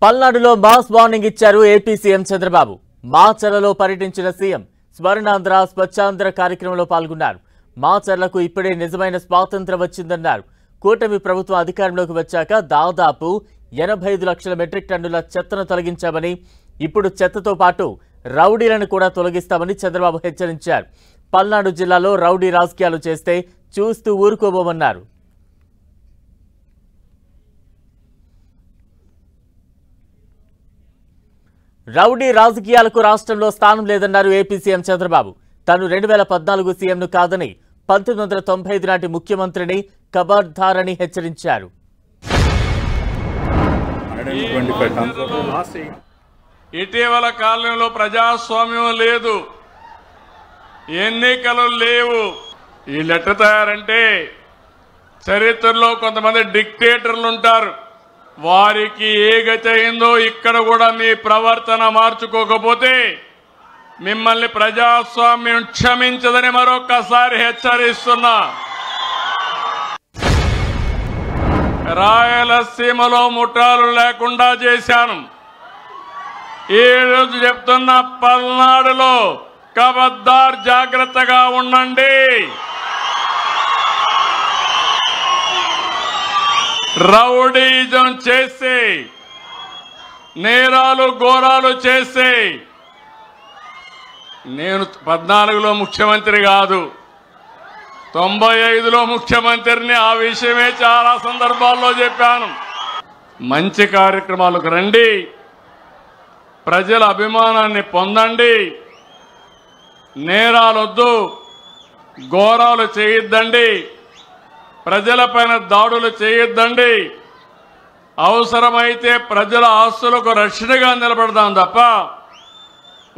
పల్నాడులో mass warning ఇచ్చారు AP CM Chandrababu. మాచర్లలో పర్యటించిన సీఎం స్వర్ణాంధ్ర స్వచ్ఛాంధ్ర కార్యక్రమంలో పాల్గొన్నారు. మాచర్లకు ఇప్పుడే నిజమైన స్వాతంత్ర్యం వచ్చిందన్నారు. కూటమి ప్రభుత్వం అధికారంలోకి వచ్చాక దాదాపు 85 లక్షల మెట్రిక్ టన్నుల చెత్తను తొలగించామని, ఇప్పుడు చెత్తతో పాటు రౌడీలను కూడా తొలగిస్తామని చంద్రబాబు హెచ్చరించారు. పల్నాడు జిల్లాలో రౌడీ రాజకీయాలు చేస్తే చూస్తూ ఊరుకోబోమన్నారు. రౌడీ రాజకీయాలకు రాష్ట్రంలో స్థానం లేదన్నారు ఏపీ సీఎం చంద్రబాబు. తాను 2014 సీఎంను కాదని 1995 నాటి ముఖ్యమంత్రిని ఖబర్దారని హెచ్చరించారు. ఇటీవల కాలంలో ప్రజాస్వామ్యం లేదు, ఎన్నికలు లేవు. వీళ్ళు ఎట్ట తయారంటే చరిత్రలో కొంతమంది డిక్టేటర్లు ఉంటారు, వారికి ఏ గతి అయిందో ఇక్కడ కూడా మీ ప్రవర్తన మార్చుకోకపోతే మిమ్మల్ని ప్రజాస్వామ్యం క్షమించదని మరొక్కసారి హెచ్చరిస్తున్నా. రాయలసీమలో ముఠాలు లేకుండా చేశాను. ఈ రోజు చెప్తున్న పల్నాడులో ఖబర్దార్ జాగ్రత్తగా ఉండండి. రౌడీజం చేసి నేరాలు ఘోరాలు చేసి, నేను 14లో ముఖ్యమంత్రి కాదు, 95లో ముఖ్యమంత్రిని. ఆ విషయమే చాలా సందర్భాల్లో చెప్పాను. మంచి కార్యక్రమాలకు రండి, ప్రజల అభిమానాన్ని పొందండి, నేరాలొద్దు, ఘోరాలు చేయొద్దండి, ప్రజలపైన దాడులు చేయొద్దండి. అవసరమైతే ప్రజల ఆస్తులకు రక్షణగా నిలబడదాం తప్ప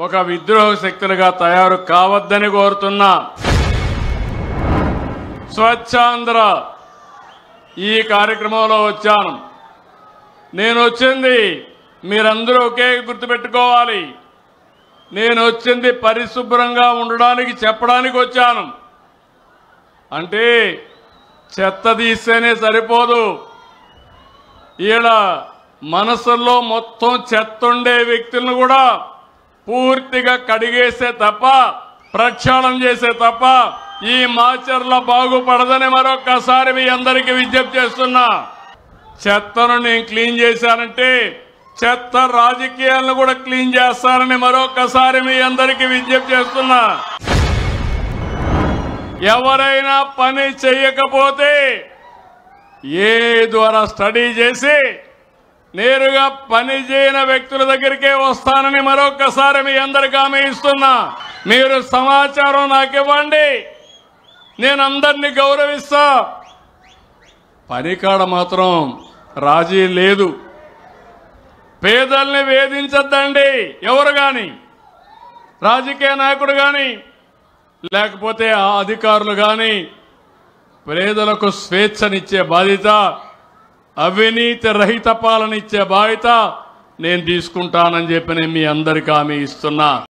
ఒక విద్రోహ శక్తులుగా తయారు కావద్దని కోరుతున్నా. స్వచ్ఛాంధ్ర ఈ కార్యక్రమంలో వచ్చాను. నేను వచ్చింది మీరందరూ ఒకే గుర్తుపెట్టుకోవాలి, నేను వచ్చింది పరిశుభ్రంగా ఉండడానికి చెప్పడానికి వచ్చాను. అంటే చెత్త తీస్తేనే సరిపోదు, ఈడ మనసుల్లో మొత్తం చెత్త ఉండే వ్యక్తులను కూడా పూర్తిగా కడిగేసే తప్ప, ప్రక్షాళన చేసే తప్ప ఈ మాచర్ల బాగుపడదని మరొక్కసారి మీ అందరికీ విజ్ఞప్తి చేస్తున్నా. చెత్తను నేను క్లీన్ చేశానంటే చెత్త రాజకీయాలను కూడా క్లీన్ చేస్తానని మరొక్కసారి మీ అందరికీ విజ్ఞప్తి చేస్తున్నా. ఎవరైనా పని చేయకపోతే ఏ ద్వారా స్టడీ చేసి నేరుగా పని చేయని వ్యక్తుల దగ్గరికే వస్తానని మరొక్కసారి మీ అందరికీ హామీ ఇస్తున్నా. మీరు సమాచారం నాకు ఇవ్వండి, నేను అందరినీ గౌరవిస్తా. పనికాడ మాత్రం రాజీ లేదు. పేదల్ని వేధించద్దండి ఎవరు గాని, రాజకీయ నాయకుడు గాని లేకపోతే ఆ అధికారులు గాని. పేదలకు స్వేచ్ఛనిచ్చే బాధ్యత, అవినీతి రహిత పాలన ఇచ్చే బాధ్యత నేను తీసుకుంటానని చెప్పి నేను మీ అందరికీ హామీ ఇస్తున్నా.